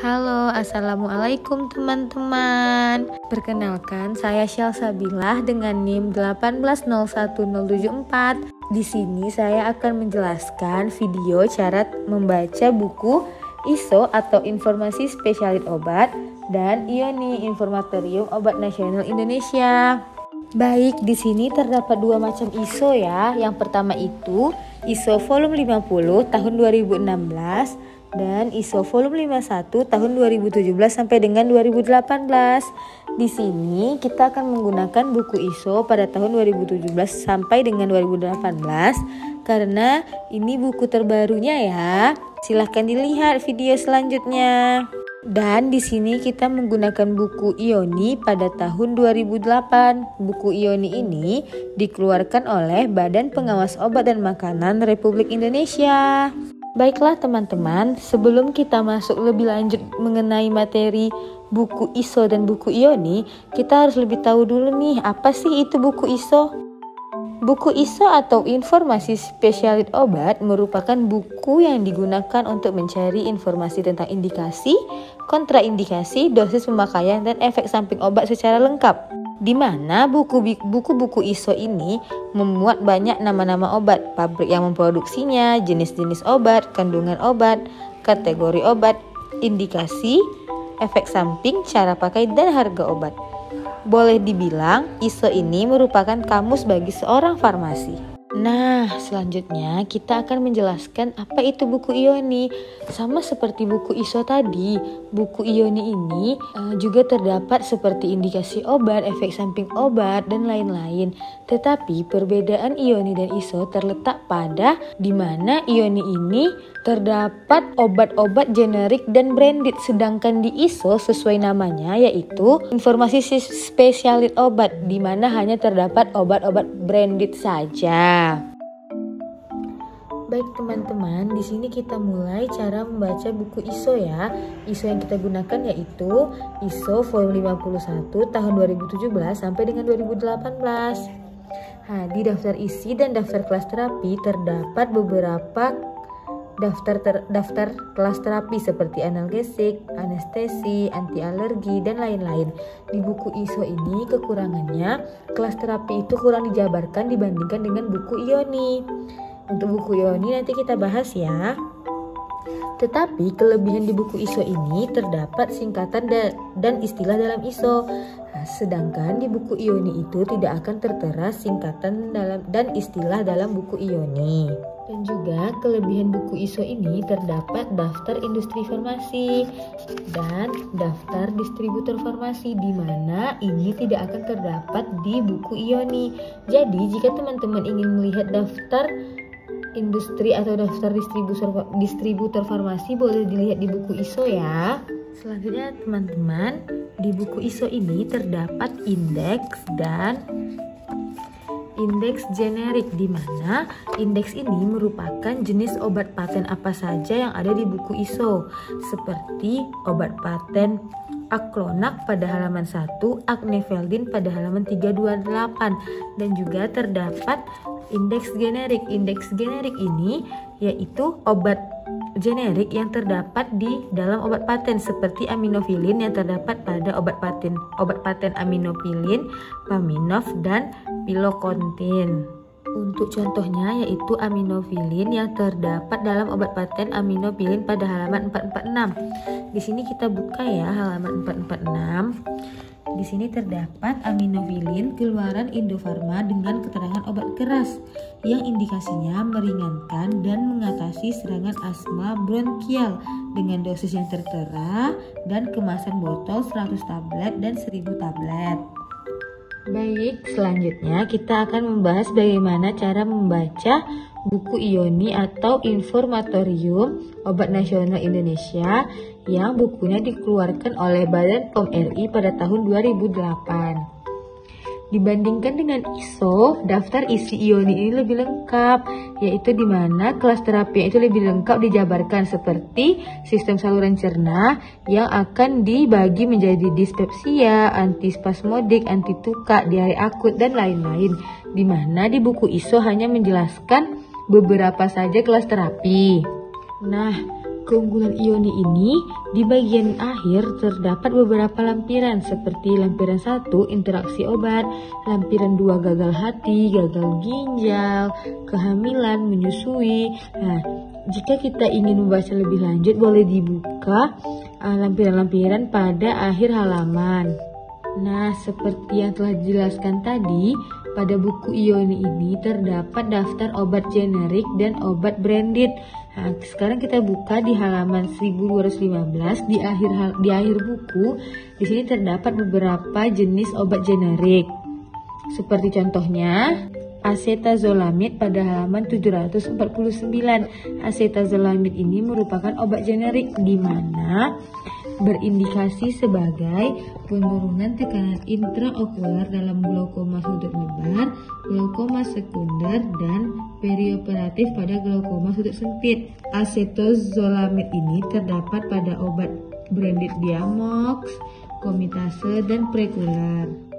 Halo, assalamualaikum teman-teman. Perkenalkan, saya Syal Sabilah dengan NIM 1801074. Di sini saya akan menjelaskan video cara membaca buku ISO atau Informasi Spesialit Obat dan IONI Informatorium Obat Nasional Indonesia. Baik, di sini terdapat dua macam ISO ya. Yang pertama itu ISO volume 50 tahun 2016 dan ISO volume 51 tahun 2017 sampai dengan 2018. Di sini kita akan menggunakan buku ISO pada tahun 2017 sampai dengan 2018 karena ini buku terbarunya ya. Silahkan dilihat video selanjutnya. Dan di sini kita menggunakan buku IONI pada tahun 2008. Buku IONI ini dikeluarkan oleh Badan Pengawas Obat dan Makanan Republik Indonesia. Baiklah teman-teman, sebelum kita masuk lebih lanjut mengenai materi buku ISO dan buku IONI, kita harus lebih tahu dulu nih, apa sih itu buku ISO? Buku ISO atau Informasi Spesialit Obat merupakan buku yang digunakan untuk mencari informasi tentang indikasi, kontraindikasi, dosis pemakaian, dan efek samping obat secara lengkap. Di mana buku-buku ISO ini memuat banyak nama-nama obat, pabrik yang memproduksinya, jenis-jenis obat, kandungan obat, kategori obat, indikasi, efek samping, cara pakai, dan harga obat. Boleh dibilang ISO ini merupakan kamus bagi seorang farmasi. Nah, selanjutnya kita akan menjelaskan apa itu buku IONI. Sama seperti buku ISO tadi, buku IONI ini juga terdapat seperti indikasi obat, efek samping obat, dan lain-lain. Tetapi perbedaan IONI dan ISO terletak pada di mana IONI ini terdapat obat-obat generik dan branded, sedangkan di ISO sesuai namanya yaitu Informasi Spesialit Obat, di mana hanya terdapat obat-obat branded saja. Baik teman-teman, di sini kita mulai cara membaca buku ISO ya. ISO yang kita gunakan yaitu ISO volume 51 tahun 2017 sampai dengan 2018. Nah, di daftar isi dan daftar kelas terapi terdapat beberapa daftar kelas terapi seperti analgesik, anestesi, anti alergi, dan lain-lain. Di buku ISO ini kekurangannya kelas terapi itu kurang dijabarkan dibandingkan dengan buku IONI. Untuk buku IONI nanti kita bahas ya. Tetapi kelebihan di buku ISO ini terdapat singkatan dan istilah dalam ISO. Nah, sedangkan di buku IONI itu tidak akan tertera singkatan dan istilah dalam buku IONI. Dan juga kelebihan buku ISO ini terdapat daftar industri farmasi dan daftar distributor farmasi, di mana ini tidak akan terdapat di buku IONI. Jadi jika teman-teman ingin melihat daftar industri atau daftar distributor farmasi boleh dilihat di buku ISO ya. Selanjutnya teman-teman, di buku ISO ini terdapat indeks dan indeks generik, di mana indeks ini merupakan jenis obat paten apa saja yang ada di buku ISO, seperti obat paten Aklonak pada halaman 1, Acnefeldin pada halaman 328, dan juga terdapat indeks generik. Indeks generik ini yaitu obat generik yang terdapat di dalam obat paten seperti aminofilin yang terdapat pada obat paten aminofilin, Paminov, dan pilokontin. Untuk contohnya yaitu aminofilin yang terdapat dalam obat paten aminofilin pada halaman 446. Di sini kita buka ya halaman 446. Di sini terdapat aminofilin keluaran Indofarma dengan keterangan obat keras yang indikasinya meringankan dan mengatasi serangan asma bronkial dengan dosis yang tertera dan kemasan botol 100 tablet dan 1000 tablet. Baik, selanjutnya kita akan membahas bagaimana cara membaca buku IONI atau Informatorium Obat Nasional Indonesia yang bukunya dikeluarkan oleh Badan POM RI pada tahun 2008. Dibandingkan dengan ISO, daftar isi IONI ini lebih lengkap, yaitu di mana kelas terapi itu lebih lengkap dijabarkan seperti sistem saluran cerna yang akan dibagi menjadi dispepsia, antispasmodik, antituka, diare akut, dan lain-lain. Di mana di buku ISO hanya menjelaskan beberapa saja kelas terapi. Nah, keunggulan ioni ini, di bagian akhir terdapat beberapa lampiran seperti lampiran 1 interaksi obat, lampiran 2 gagal hati, gagal ginjal, kehamilan, menyusui. Nah, jika kita ingin membaca lebih lanjut boleh dibuka lampiran-lampiran pada akhir halaman. Nah, seperti yang telah dijelaskan tadi, pada buku ioni ini terdapat daftar obat generik dan obat branded. Nah, sekarang kita buka di halaman 1215 di akhir buku. Di sini terdapat beberapa jenis obat generik. Seperti contohnya acetazolamid pada halaman 749. Acetazolamid ini merupakan obat generik di mana berindikasi sebagai penurunan tekanan intraokular dalam glaukoma sudut lebar, glaukoma sekunder, dan perioperatif pada glaukoma sudut sempit. Acetazolamid ini terdapat pada obat branded Diamox, Comitase, dan Precular.